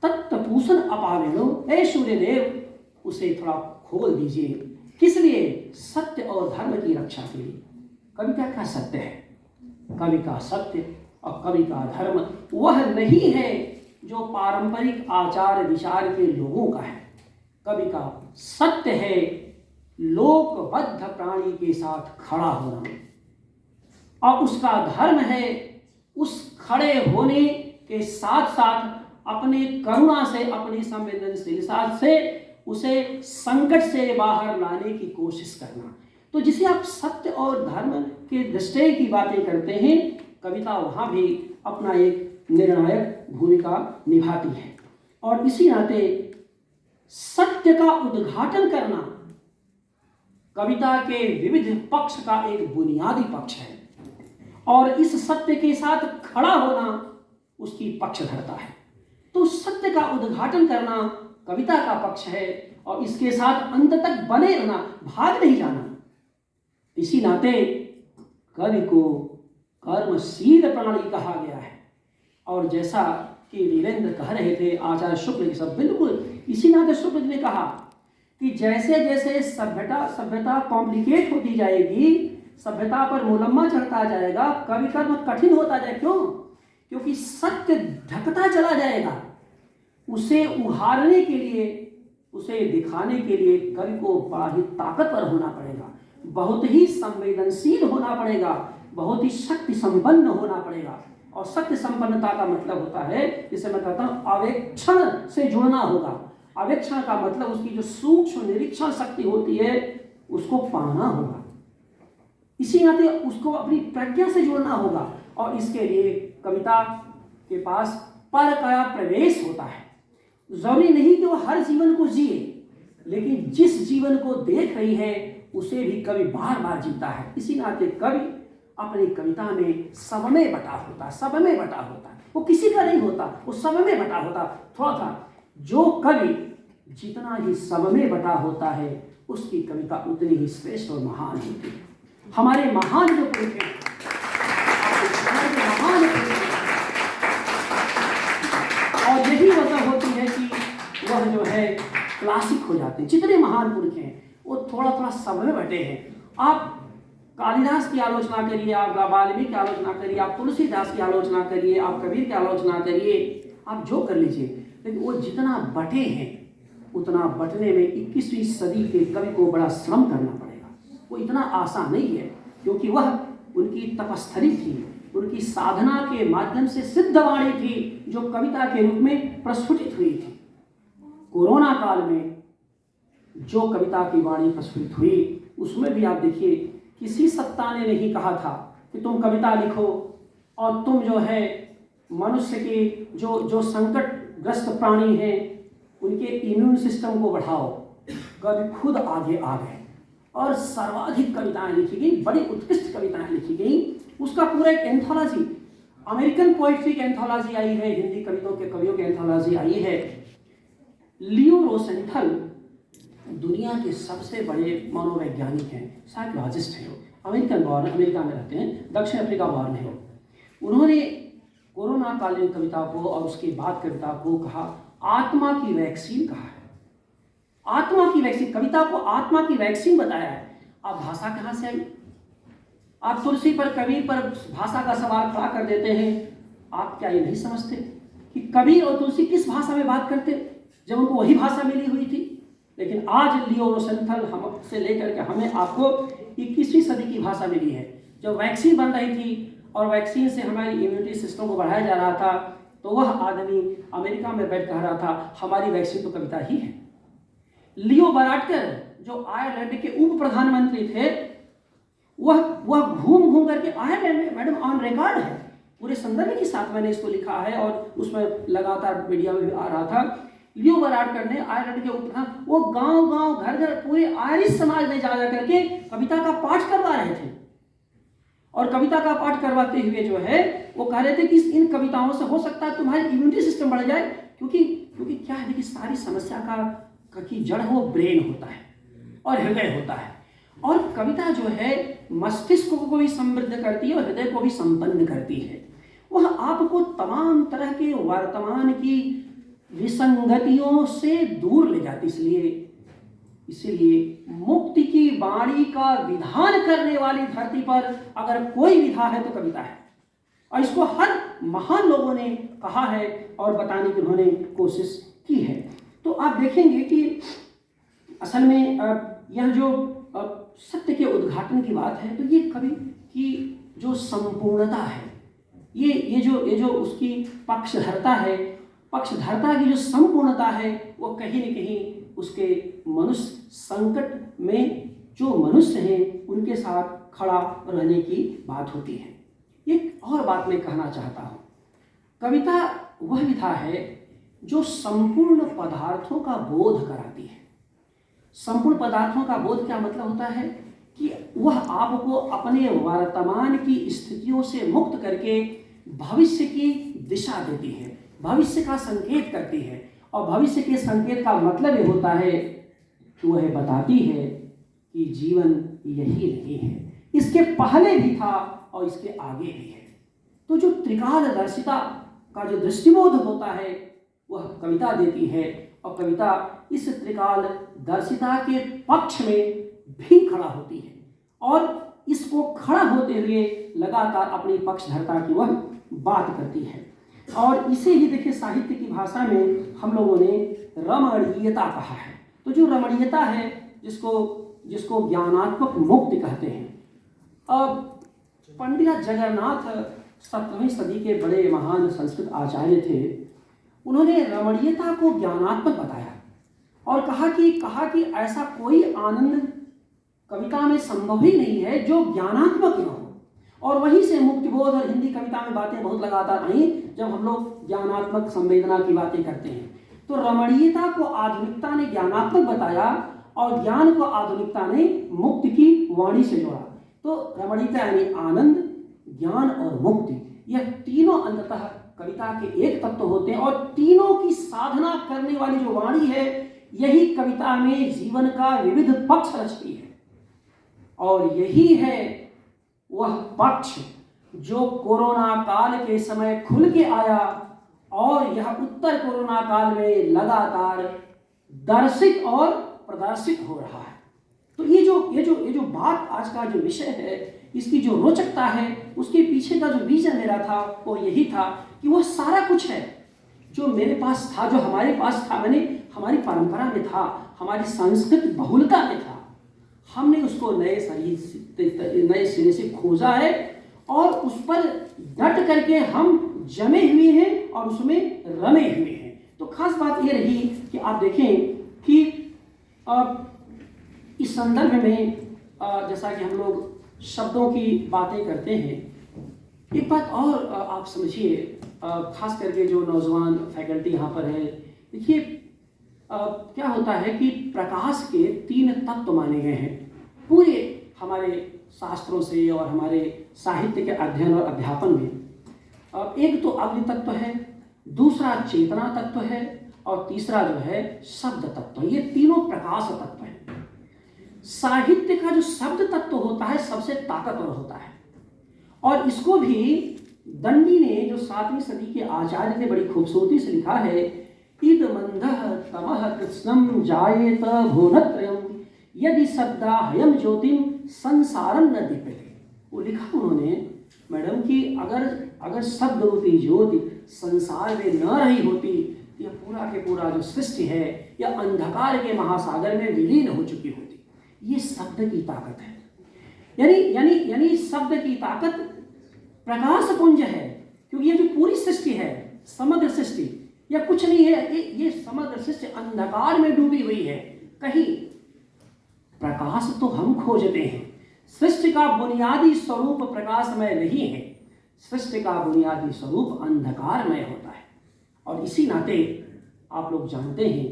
तत्तपूषण अपारेणु, ए सूर्यदेव उसे थोड़ा खोल दीजिए। किस लिए? सत्य और धर्म की रक्षा के लिए। कविता का सत्य है, कवि का सत्य और कवि का धर्म वह नहीं है जो पारंपरिक आचार विचार के लोगों का है। कवि का सत्य है लोकबद्ध प्राणी के साथ खड़ा होना, और उसका धर्म है उस खड़े होने के साथ साथ अपने करुणा से, अपनी संवेदनशीलता से उसे संकट से बाहर लाने की कोशिश करना। तो जिसे आप सत्य और धर्म के दृष्टि की बातें करते हैं, कविता वहाँ भी अपना एक निर्णायक भूमिका निभाती है। और इसी नाते सत्य का उद्घाटन करना कविता के विविध पक्ष का एक बुनियादी पक्ष है, और इस सत्य के साथ खड़ा होना उसकी पक्ष धरता है। तो सत्य का उद्घाटन करना कविता का पक्ष है, और इसके साथ अंत तक बने रहना, भाग नहीं जाना। इसी नाते कवि को कर्मशील प्राणी कहा गया है। और जैसा कि वीरेंद्र कह रहे थे, आचार्य शुक्ल के सब बिल्कुल इसी नाते शुक्ल जी ने कहा कि जैसे जैसे सभ्यता कॉम्प्लिकेट होती जाएगी, सभ्यता पर मुलम्मा चढ़ता जाएगा, कवि कर्म कठिन होता जाए। क्यों? क्योंकि सत्य ढकता चला जाएगा। उसे उभारने के लिए, उसे दिखाने के लिए कवि को बड़ा ही ताकतवर होना पड़ेगा, बहुत ही संवेदनशील होना पड़ेगा, बहुत ही शक्ति संपन्न होना पड़ेगा। और शक्ति संपन्नता का मतलब होता है, जिसे मैं कहता हूँ अवेक्षण से जुड़ना होगा। अवेक्षण का मतलब उसकी जो सूक्ष्म निरीक्षण शक्ति होती है उसको पाना होगा। इसी नाते उसको अपनी प्रज्ञा से जुड़ना होगा, और इसके लिए कविता के पास पर का प्रवेश होता है। जरूरी नहीं कि वो हर जीवन को जिए, लेकिन जिस जीवन को देख रही है उसे भी कवि बार बार जीता है। इसी नाते कवि अपनी कविता में सब में बटा होता है। वो किसी का नहीं होता, वो सब में बटा होता। थोड़ा था जो कवि जितना ही सब में बटा होता है उसकी कविता उतनी ही श्रेष्ठ और महान होती है। हमारे महान जो पुरुष हैं, और यही वजह होती है कि वह जो है क्लासिक हो जाते हैं। जितने महान पुरुष हैं वो थोड़ा थोड़ा सब में बटे हैं। आप कालिदास की आलोचना करिए, आप वाल्मीकि की आलोचना करिए, आप तुलसीदास की आलोचना करिए, आप कबीर की आलोचना करिए, आप जो कर लीजिए, लेकिन वो जितना बटे हैं उतना बटने में 21वीं सदी के कवि को बड़ा श्रम करना पड़ेगा। वो इतना आसान नहीं है, क्योंकि वह उनकी तपस्थली थी, उनकी साधना के माध्यम से सिद्ध वाणी थी जो कविता के रूप में प्रस्फुटित हुई थी। कोरोना काल में जो कविता की वाणी प्रस्फुटित हुई उसमें भी आप देखिए, किसी सत्ता ने नहीं कहा था कि तुम कविता लिखो और तुम जो है मनुष्य के जो संकटग्रस्त प्राणी हैं उनके इम्यून सिस्टम को बढ़ाओ। कवि खुद आगे आ गए और सर्वाधिक कविताएं लिखी गई, बड़ी उत्कृष्ट कविताएं लिखी गई। उसका पूरा एक एंथोलॉजी, अमेरिकन पोइट्री की एंथोलॉजी आई है, हिंदी कवियों की एंथोलॉजी आई है। लियो रोसेंथल दुनिया के सबसे बड़े मनोवैज्ञानिक हैं, साइकोलॉजिस्ट हैं, अमेरिका में रहते हैं, दक्षिण अफ्रीका बॉर्न है। उन्होंने कोरोना कालीन कविता को और उसके बाद कविता को कहा आत्मा की वैक्सीन कहा है। आत्मा की वैक्सीन, कविता को आत्मा की वैक्सीन बताया है। अब भाषा कहाँ से आई? आप तुलसी पर, कबीर पर भाषा का सवाल खड़ा कर देते हैं। आप क्या ये नहीं समझते कि कबीर और तुलसी किस भाषा में बात करते जब उनको वही भाषा मिली हुई थी? लेकिन आज लियो रोसेंथल हम से लेकर के हमें आपको 21वीं सदी की भाषा मिली है। जब वैक्सीन बन रही थी और वैक्सीन से हमारी इम्यूनिटी सिस्टम को बढ़ाया जा रहा था, तो वह आदमी अमेरिका में बैठ कह रहा था हमारी वैक्सीन तो कविता ही है। लियो बराडकर जो आयरलैंड के उप प्रधानमंत्री थे, वह घूम घूम करके आयरलैंड, मैडम ऑन रिकॉर्ड है, पूरे संदर्भ के साथ मैंने इसको लिखा है और उसमें लगातार मीडिया में भी आ रहा था। लियो बराडकर ने आयरलैंड के उप प्रधान, वो गांव गांव घर घर पूरे आयरिश समाज में जा करके कविता का पाठ करवा रहे थे। और कविता का पाठ करवाते हुए जो है वो कह रहे थे कि इन कविताओं से हो सकता है तुम्हारी इम्यूनिटी सिस्टम बढ़ जाए, क्योंकि क्या है कि सारी समस्या का की जड़ वो ब्रेन होता है और हृदय होता है। और कविता जो है मस्तिष्क को भी समृद्ध करती है और हृदय को भी संपन्न करती है। वह आपको तमाम तरह के वर्तमान की विसंगतियों से दूर ले जाती। इसलिए मुक्ति की वाणी का विधान करने वाली धरती पर अगर कोई विधा है तो कविता है। और इसको हर महान लोगों ने कहा है और बताने की उन्होंने कोशिश की है। तो आप देखेंगे कि असल में यह जो सत्य के उद्घाटन की बात है, तो ये कवि की जो संपूर्णता है, ये जो उसकी पक्षधरता की जो संपूर्णता है, वो कहीं न कहीं उसके मनुष्य संकट में जो मनुष्य हैं उनके साथ खड़ा रहने की बात होती है। एक और बात मैं कहना चाहता हूँ, कविता वह विधा है जो संपूर्ण पदार्थों का बोध कराती है। संपूर्ण पदार्थों का बोध क्या मतलब होता है कि वह आपको अपने वर्तमान की स्थितियों से मुक्त करके भविष्य की दिशा देती है, भविष्य का संकेत करती है। और भविष्य के संकेत का मतलब ये होता है कि वह बताती है कि जीवन यही नहीं है, इसके पहले भी था और इसके आगे भी है। तो जो त्रिकालदर्शिता का जो दृष्टिबोध होता है वह कविता देती है, और कविता इस त्रिकालदर्शिता के पक्ष में भी खड़ा होती है और इसको खड़ा होते हुए लगातार अपनी पक्षधरता की वह बात करती है। और इसे ही देखिए साहित्य की भाषा में हम लोगों ने रमणीयता कहा है। तो जो रमणीयता है जिसको ज्ञानात्मक मुक्ति कहते हैं। अब पंडित जगन्नाथ 17वीं सदी के बड़े महान संस्कृत आचार्य थे। उन्होंने रमणीयता को ज्ञानात्मक बताया और कहा कि ऐसा कोई आनंद कविता में संभव ही नहीं है जो ज्ञानात्मक न हो। और वहीं से मुक्तिबोध और हिंदी कविता में बातें बहुत लगातार आई जब हम लोग ज्ञानात्मक संवेदना की बातें करते हैं। तो रमणीयता को आधुनिकता ने ज्ञानात्मक बताया और ज्ञान को आधुनिकता ने मुक्ति की वाणी से जोड़ा। तो रमणीयता यानी आनंद, ज्ञान और मुक्ति, यह तीनों अंततः कविता के एक तत्व होते हैं। और तीनों की साधना करने वाली जो वाणी है यही कविता में जीवन का विविध पक्ष रचती है। और यही है वह पक्ष जो कोरोना काल के समय खुल के आया और यह उत्तर कोरोना काल में लगातार दर्शित और प्रदर्शित हो रहा है। तो ये जो बात आज का जो विषय है, इसकी जो रोचकता है, उसके पीछे का जो विजन मेरा था वो यही था कि वह सारा कुछ है, जो मेरे पास था, जो हमारे पास था, मैंने हमारी परंपरा में था, हमारी सांस्कृतिक बहुलता में था, हमने उसको नए सिरे से खोजा है और उस पर डट करके हम जमे हुए हैं और उसमें रमे हुए हैं। तो खास बात यह रही कि आप देखें कि इस संदर्भ में जैसा कि हम लोग शब्दों की बातें करते हैं, एक बात और आप समझिए, खास करके जो नौजवान फैकल्टी यहाँ पर है, देखिए क्या होता है कि प्रकाश के 3 तत्व माने गए हैं पूरे हमारे शास्त्रों से और हमारे साहित्य के अध्ययन और अध्यापन में। एक तो अग्नि तत्व है, दूसरा चेतना तत्व है और तीसरा जो है शब्द तत्व। ये तीनों प्रकाश तत्व हैं। साहित्य का जो शब्द तत्व होता है सबसे ताकतवर होता है और इसको भी दंडी ने, जो 7वीं सदी के आचार्य ने, बड़ी खूबसूरती से लिखा है, इद मंदः तमः कृष्णम जायेत भुवनत्रयम् यदि शब्दा हयम ज्योतिम संसारम न दीप्यते। वो लिखा उन्होंने मैडम कि अगर शब्द रूपी ज्योति संसार में न रही होती तो यह पूरा के पूरा जो सृष्टि है या अंधकार के महासागर में विलीन हो चुकी होती। ये शब्द की ताकत है। यानी शब्द की ताकत प्रकाश पुंज है, क्योंकि ये जो पूरी सृष्टि है, समग्र सृष्टि, या कुछ नहीं है, ये समग्र सृष्टि अंधकार में डूबी हुई है। कहीं प्रकाश तो हम खोजते हैं। सृष्टि का बुनियादी स्वरूप प्रकाशमय नहीं है, सृष्टि का बुनियादी स्वरूप अंधकारमय होता है। और इसी नाते आप लोग जानते हैं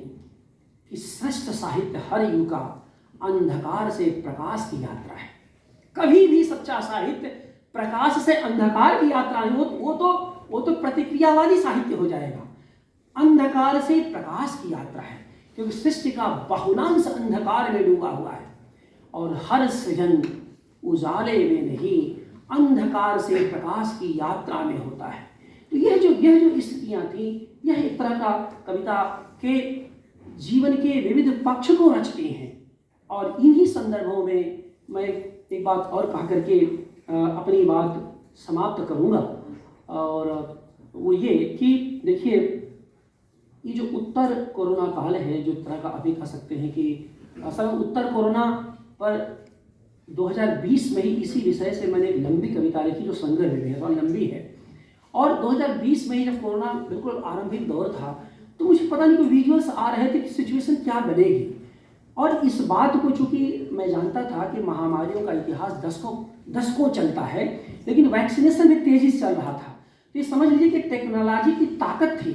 कि श्रेष्ठ साहित्य हर युग का अंधकार से प्रकाश की यात्रा है। कभी भी सच्चा साहित्य प्रकाश से अंधकार की यात्रा नहीं, वो तो प्रतिक्रियावादी साहित्य हो जाएगा। अंधकार से प्रकाश की यात्रा है, क्योंकि सृष्टि का बहुलांश अंधकार में डूबा हुआ है और हर सृजन उजाले में नहीं, अंधकार से प्रकाश की यात्रा में होता है। तो यह जो स्थितियां थी, यह एक तरह का कविता के जीवन के विविध पक्ष को रचती हैं। और इन्हीं संदर्भों में मैं एक बात और कह करके अपनी बात समाप्त करूंगा, और वो ये कि देखिए, ये जो उत्तर कोरोना काल है, जो तरह का अभी कह सकते हैं कि असल में उत्तर कोरोना पर 2020 में ही इसी विषय से मैंने एक लंबी कविता लिखी जो संग्रह में है, और लंबी है। और 2020 में ही जब कोरोना बिल्कुल आरंभिक दौर था, तो मुझे पता नहीं कोई विजुअल्स आ रहे थे कि सिचुएशन क्या बनेगी। और इस बात को चूंकि मैं जानता था कि महामारियों का इतिहास दशकों चलता है, लेकिन वैक्सीनेशन भी तेजी से चल रहा था। तो ये समझ लीजिए कि टेक्नोलॉजी की ताकत थी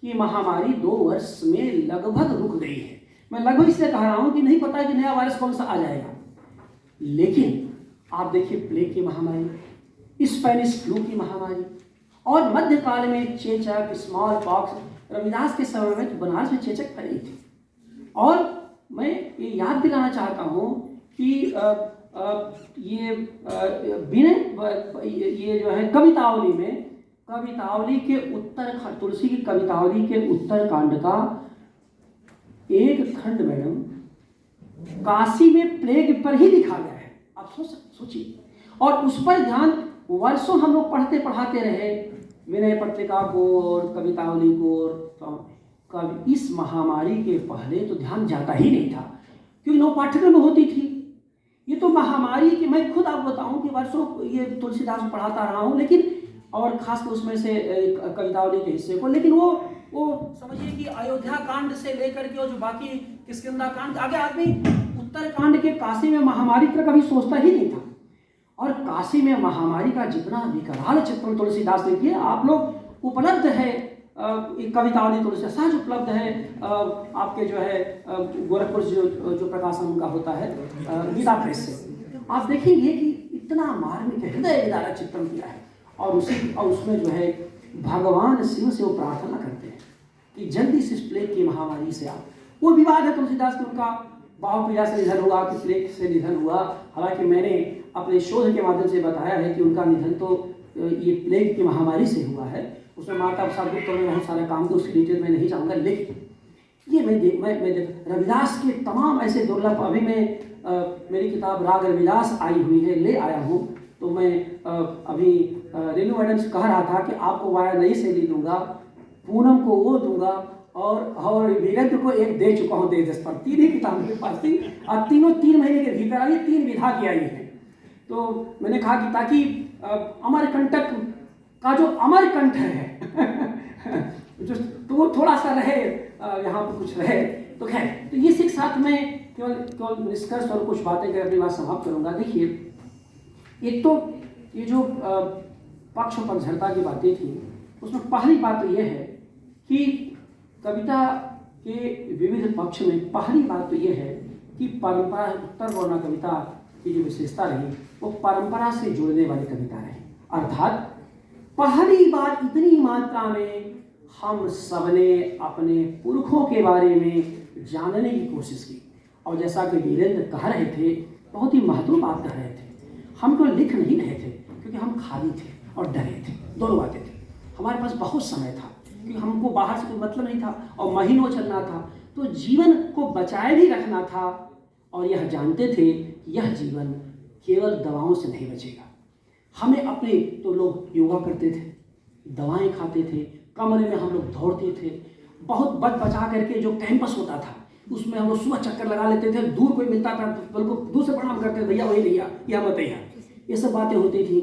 कि महामारी 2 वर्ष में लगभग रुक गई है। मैं लगभग इसलिए कह रहा हूँ कि नहीं पता कि नया वायरस कौन सा आ जाएगा। लेकिन आप देखिए, प्लेग की महामारी, स्पेनिश फ्लू की महामारी, और मध्यकाल में चेचक, स्मॉल पॉक्स। रविदास के समय में तो बनारस में चेचक फैली थी। और मैं ये याद दिलाना चाहता हूँ कि ये जो है कवितावली में, कवितावली के उत्तर, तुलसी की कवितावली के उत्तर कांड का एक खंड मैडम काशी में प्लेग पर ही लिखा गया है। आप सोचिए, और उस पर ध्यान वर्षों हम लोग पढ़ते पढ़ाते रहे, विनय पत्रिका को और कवितावली को। तो कभी इस महामारी के पहले तो ध्यान जाता ही नहीं था, क्योंकि 9 पाठ्यक्रम होती थी। ये तो महामारी की, मैं खुद आपको बताऊं कि वर्षों ये तुलसीदास पढ़ाता रहा हूँ, लेकिन और खासकर उसमें से कवितावली के हिस्से को, लेकिन वो समझिए कि अयोध्या कांड से लेकर के और जो बाकी किष्किंधा कांड, आगे आदमी उत्तर कांड के काशी में महामारी का कभी सोचता ही नहीं था। और काशी में महामारी का जितना विकराल चित्रण तुलसीदास ने किया, आप लोग उपलब्ध है, कवितावली तुलसीदास सहज उपलब्ध है आपके जो है गोरखपुर जो प्रकाशन उनका होता है गीता प्रेस से। आप देखेंगे कि इतना मार्मिक हृदय विदारक चित्रण किया है। और उसमें जो है भगवान शिव से वो प्रार्थना करते हैं कि जल्दी से इस प्लेग की महामारी से आप, वो विवाद है तुलसीदास के, उनका बाहुपीड़ा से निधन हुआ कि प्लेग से निधन हुआ। हालांकि मैंने अपने शोध के माध्यम से बताया है कि उनका निधन तो ये प्लेग की महामारी से हुआ है। उसमें माता प्रसाद गुप्ता ने बहुत सारे काम थे, उसकी डिटेल में नहीं जाऊँगा। लेकिन ये मैं रविदास के तमाम ऐसे दुर्लभ, अभी मैं मेरी किताब राग रविदास आई हुई है, ले आया हूँ। तो मैं अभी रेनू मैडम से कह रहा था कि आपको वाया नई से ले लूँगा, पूनम को वो दूंगा और वीरेंद्र को एक दे चुका हूँ देश पर। 3 ही किताब मेरे पास थी और तीनों 3 महीने के भीतर आई, 3 विधा की आई है। तो मैंने कहा कि ताकि अमरकंटक का जो अमरकंठ है जो तो वो थोड़ा सा रहे, यहाँ पर कुछ रहे। तो खैर, तो ये सिख साथ में केवल निष्कर्ष और कुछ बातें कर अपनी बात समाप्त करूँगा। देखिए, एक तो ये जो पक्ष और पक्षधरता की बातें थी, उसमें पहली बात तो ये है कि कविता के विविध पक्ष में पहली बात तो ये है कि परंपरा, उत्तर वर्णा कविता की जो विशेषता रही वो परंपरा से जुड़ने वाली कविता रही। अर्थात पहली बार इतनी मात्रा में हम सबने अपने पुरखों के बारे में जानने की कोशिश की। और जैसा कि वीरेंद्र कह रहे थे, बहुत ही महत्वपूर्ण बात कह रहे थे, हम तो लिख नहीं रहे थे क्योंकि हम खाली थे और डरे थे। दोनों बातें थी। हमारे पास बहुत समय था क्योंकि हमको बाहर से कोई मतलब नहीं था और महीनों चलना था, तो जीवन को बचाए भी रखना था। और यह जानते थे कि यह जीवन केवल दवाओं से नहीं बचेगा। हमें अपने, तो लोग योगा करते थे, दवाएं खाते थे, कमरे में हम लोग दौड़ते थे, बहुत बचा करके जो कैंपस होता था उसमें हम लोग सुबह चक्कर लगा लेते थे। दूर कोई मिलता था तो बिल्कुल दूर से प्रणाम करते थे, भैया वही भैया या मत भैया, ये सब बातें होती थी।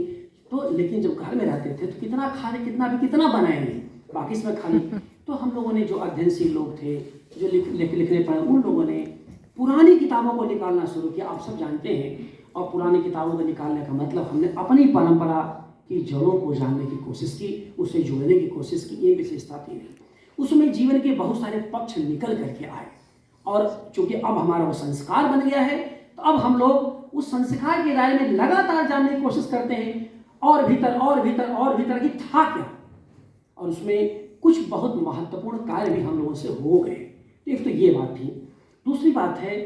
तो लेकिन जब घर में रहते थे तो कितना खा रहे, कितना बनाएंगे, बाकी इसमें खाली। तो हम लोगों ने, जो अध्ययनशील लोग थे, जो लिखने पढ़े, उन लोगों ने पुरानी किताबों को निकालना शुरू किया। आप सब जानते हैं। और पुरानी किताबों को निकालने का मतलब हमने अपनी परंपरा की जड़ों को जानने की कोशिश की, उससे जुड़ने की कोशिश की। ये विशेषता थी। उसमें जीवन के बहुत सारे पक्ष निकल करके आए। और चूंकि अब हमारा वो संस्कार बन गया है, तो अब हम लोग उस संस्कार के दायरे में लगातार जानने की कोशिश करते हैं, और भीतर और भीतर और भीतर की था क्या। और उसमें कुछ बहुत महत्वपूर्ण कार्य भी हम लोगों से हो गए। एक तो ये बात थी। दूसरी बात है,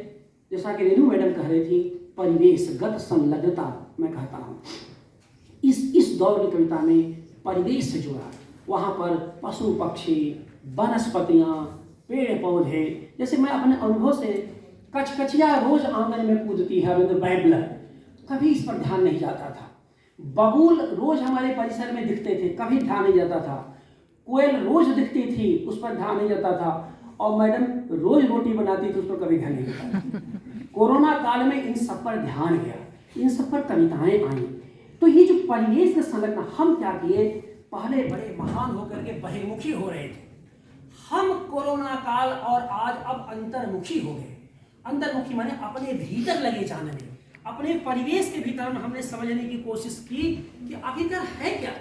जैसा कि रेणु मैडम कह रही थी, परिवेशगत संलग्नता। मैं कहता हूँ इस दौर की कविता में परिवेश से जुड़ा, वहाँ पर पशु पक्षी, वनस्पतियाँ, पेड़ पौधे। जैसे मैं अपने अनुभव से, कचकचिया रोज आंगन में कूदती है, बैबलर, कभी इस पर ध्यान नहीं जाता था। बबूल रोज हमारे परिसर में दिखते थे, कभी ध्यान नहीं जाता था। कोयल रोज दिखती थी, उस पर ध्यान नहीं जाता था। और मैडम रोज रोटी बनाती थी, उस पर कभी ध्यान नहीं जाता। कोरोना काल में इन सब पर ध्यान गया, इन सब पर कविताएं आई। तो ये जो परिवेश से संलग्न, हम क्या किए, पहले बड़े महान होकर के बहिर्मुखी हो रहे थे। हम कोरोना काल और आज अब अंतर्मुखी हो गए। अंतर्मुखी माने अपने भीतर लगे जानने, अपने परिवेश के भीतर हमने समझने की कोशिश की कि आखिरकार है क्या।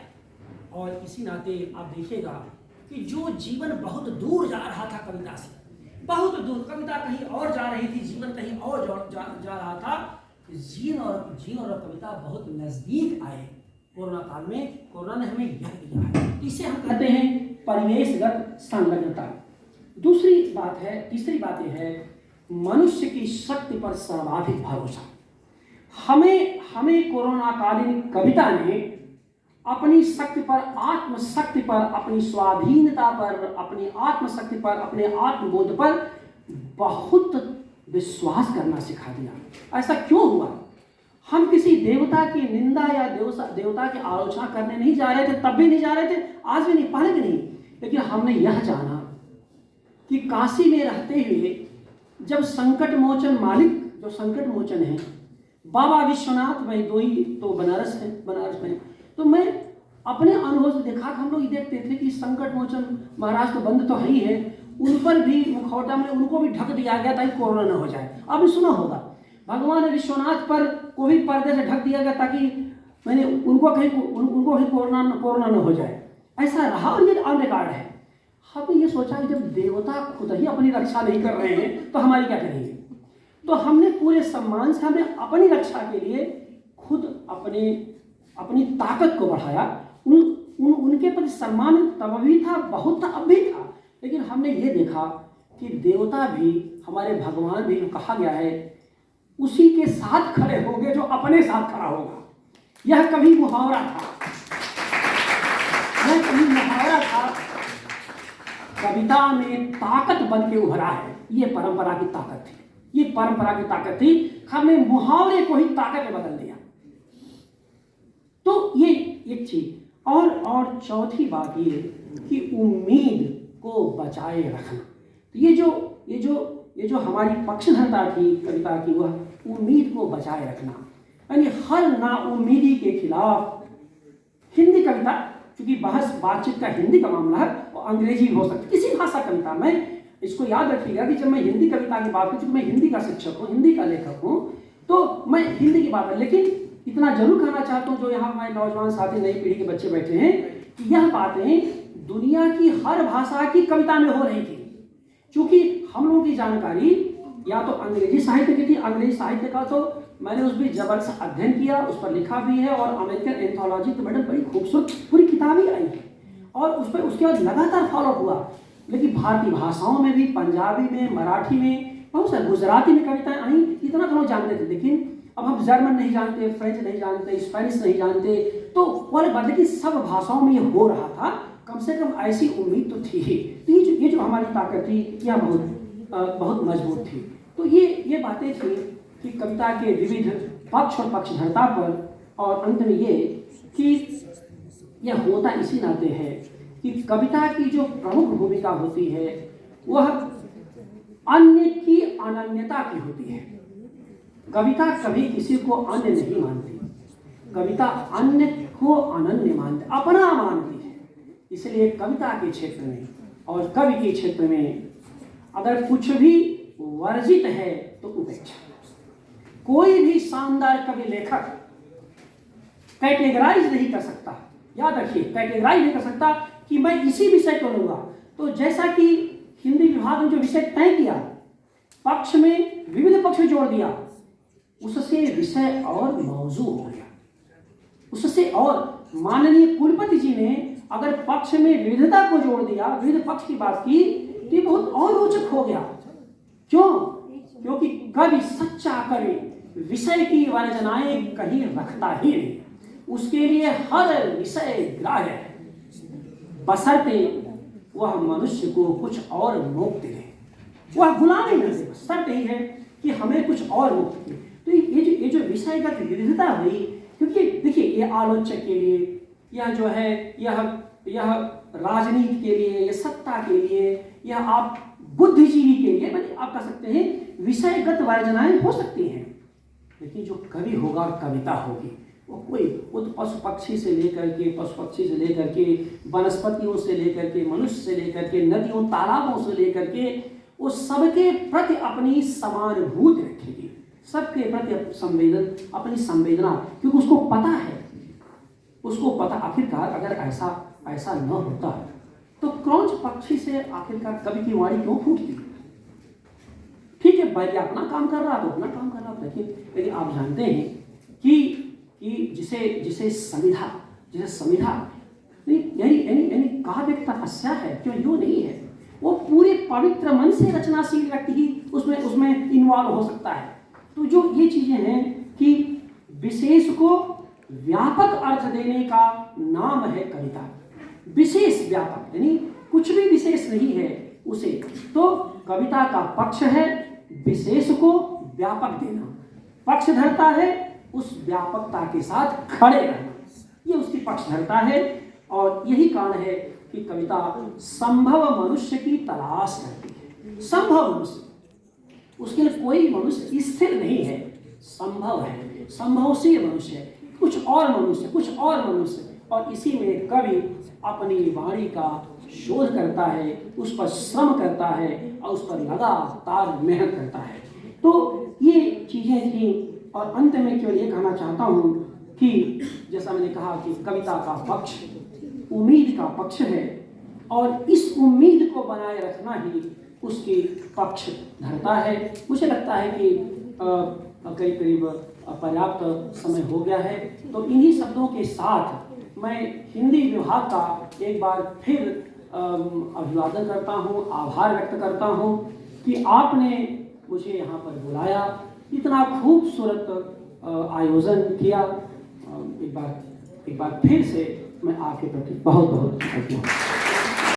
और इसी नाते आप देखिएगा कि जो जीवन बहुत दूर जा रहा था कविता से, बहुत दूर, कविता कहीं और जा रही थी, जीवन कहीं और जा रहा था, जीवन और कविता बहुत नजदीक आए कोरोना काल में। कोरोना ने हमें यह दिया है, इसे हम कहते हैं परिवेशगत संलग्नता। तीसरी बात यह है, मनुष्य की शक्ति पर सर्वाधिक भरोसा। हमें कोरोना कालीन कविता ने अपनी शक्ति पर, आत्मशक्ति पर, अपनी स्वाधीनता पर, अपनी आत्मशक्ति पर, अपने आत्मबोध पर बहुत विश्वास करना सिखा दिया। ऐसा क्यों हुआ? हम किसी देवता की निंदा या देवता की आलोचना करने नहीं जा रहे थे, तब भी नहीं जा रहे थे, आज भी नहीं, पहले भी नहीं। लेकिन हमने यह जाना कि काशी में रहते हुए जब संकट मोचन मालिक, जो संकट मोचन है, बाबा विश्वनाथ भाई दोई तो बनारस में, तो मैं अपने अनुभव से देखा कि हम लोग देखते थे कि संकट मोचन महाराज तो बंद तो है ही है, उन पर भी मुखौटा में उनको भी ढक दिया गया ताकि कोरोना न हो जाए। आपने सुना होगा भगवान विश्वनाथ पर को भी पर्दे से ढक दिया गया ताकि उनको भी कोरोना न हो जाए। ऐसा रहा और ये ऑन रिकॉर्ड है। हमने ये सोचा कि जब देवता खुद ही अपनी रक्षा नहीं कर रहे हैं तो हमारी क्या करेंगे। तो हमने पूरे सम्मान से हमने अपनी रक्षा के लिए खुद अपनी ताकत को बढ़ाया। उनके प्रति सम्मान तब भी था, बहुत था, अब भी था। लेकिन हमने ये देखा कि देवता भी, हमारे भगवान भी, जो कहा गया है, उसी के साथ खड़े होंगे जो अपने साथ खड़ा होगा। यह कभी मुहावरा था, कविता में ताकत बन के उभरा है। ये परंपरा की ताकत थी, हमने मुहावरे को ही ताकत में बदल दिया। तो ये एक चीज। और चौथी बात ये, कि उम्मीद को बचाए रखना। तो ये जो हमारी पक्षधरता थी कविता की, वह उम्मीद को बचाए रखना, यानी हर नाउम्मीदी के खिलाफ हिंदी कविता, क्योंकि बहस बातचीत का हिंदी का मामला है और अंग्रेजी भी हो सकती है, किसी भाषा कविता में। इसको याद रखिएगा कि जब मैं हिंदी कविता की बात करूँ, क्योंकि मैं हिंदी का शिक्षक हूँ, हिंदी का लेखक हूँ, तो मैं हिंदी की बात है। लेकिन इतना जरूर कहना चाहता हूँ, जो यहाँ हमारे नौजवान साथी, नई पीढ़ी के बच्चे बैठे हैं, कि यह बातें दुनिया की हर भाषा की कविता में हो रही थी। क्योंकि हम लोगों की जानकारी या तो अंग्रेजी साहित्य की थी, अंग्रेजी साहित्य का तो मैंने उस पर जबरदस्त अध्ययन किया, उस पर लिखा भी है, और अमेरिकन एंथोलॉजी तो मैडम बड़ी खूबसूरत पूरी किताब ही आई है, और उस पर उसके बाद लगातार फॉलो हुआ। लेकिन भारतीय भाषाओं में भी, पंजाबी में, मराठी में, बहुत सारे, गुजराती में कविताएं आई, इतना तो लोग जानते थे। लेकिन अब हम जर्मन नहीं जानते, फ्रेंच नहीं जानते, स्पेनिश नहीं जानते, तो वो अलग बात। लेकिन सब भाषाओं में ये हो रहा था, कम से कम ऐसी उम्मीद तो थी ही। तो ये जो हमारी ताकत थी, यह बहुत मजबूत थी। तो ये बातें थी कि कविता के विविध पक्ष और पक्षधरता पर, और अंत में ये कि यह होता इसी नाते है कि कविता की जो प्रमुख भूमिका होती है वह अन्य की अनन्यता की होती है। कविता कभी किसी को अन्य नहीं मानती, कविता अन्य को अनन्य मानती, अपना मानती है। इसलिए कविता के क्षेत्र में और कवि के क्षेत्र में अगर कुछ भी वर्जित है तो उपेक्षा। कोई भी शानदार कवि लेखक कैटेगराइज नहीं कर सकता, याद रखिए, कैटेगराइज नहीं कर सकता कि मैं इसी विषय को लूंगा। तो जैसा कि हिंदी विभाग ने जो विषय तय किया, पक्ष में विविध पक्ष जोड़ दिया, उससे विषय और मौजू हो गया। उससे और माननीय कुलपति जी ने अगर पक्ष में विविधता को जोड़ दिया, विविध पक्ष की बात की, तो ये बहुत और रोचक हो गया। क्यों? क्योंकि कवि, सच्चा कवि विषय की वर्जनाएं कहीं रखता ही नहीं, उसके लिए हर विषय ग्राह्य है, बशर्ते वह मनुष्य को कुछ और मुक्ति दे, वह गुलामी न दे। शर्त यही है कि हमें कुछ और मुक्ति दे। तो ये जो विषयगत विविधता हुई, क्योंकि देखिए, ये आलोचक के लिए, यह जो है यह राजनीति के लिए, यह सत्ता के लिए, यह आप बुद्धिजीवी के लिए, मैंने आप कह सकते हैं विषयगत वर्जनाएं हो सकती हैं। लेकिन जो कवि होगा, कविता होगी, वो तो पशु पक्षी से लेकर के, वनस्पतियों से लेकर के, मनुष्य से लेकर के, नदियों तालाबों से लेकर के, वो सबके प्रति अपनी समानुभूति रखेगी, सबके प्रति अपनी संवेदना, क्योंकि उसको पता आखिरकार अगर ऐसा न होता तो क्रौंच पक्षी से आखिरकार कवि की वाणी क्यों फूटती। ठीक है, बैरिया अपना काम कर रहा तो अपना काम कर रहा था, लेकिन आप जानते हैं कि जिसे समिधा यानी काव्य तपस्या है, क्यों यूं नहीं है, वो पूरे पवित्र मन से रचनाशील व्यक्ति ही उसमें इन्वॉल्व हो सकता है। तो जो ये चीजें हैं कि विशेष को व्यापक अर्थ देने का नाम है कविता। विशेष व्यापक, यानी कुछ भी विशेष नहीं है उसे, तो कविता का पक्ष है विशेष को व्यापक देना, पक्षधरता है उस व्यापकता के साथ खड़े रहना, ये उसकी पक्षधरता है। और यही कारण है कि कविता संभव मनुष्य की तलाश करती है। संभव मनुष्य, उसके लिए कोई मनुष्य स्थिर नहीं है, संभव है, संभवशील मनुष्य है, कुछ और मनुष्य, और इसी में कवि अपनी वाणी का शोध करता है, उस पर श्रम करता है और उस पर लगातार मेहनत करता है। तो ये चीजें थी। और अंत में केवल ये कहना चाहता हूँ कि जैसा मैंने कहा कि कविता का पक्ष उम्मीद का पक्ष है, और इस उम्मीद को बनाए रखना ही उसकी पक्ष धरता है। मुझे लगता है कि करीब पर्याप्त समय हो गया है, तो इन्हीं शब्दों के साथ मैं हिंदी विभाग का एक बार फिर अभिवादन करता हूँ, आभार व्यक्त करता हूँ कि आपने मुझे यहाँ पर बुलाया, इतना खूबसूरत आयोजन किया। एक बार फिर से मैं आपके प्रति बहुत बहुत कृतज्ञ हूँ।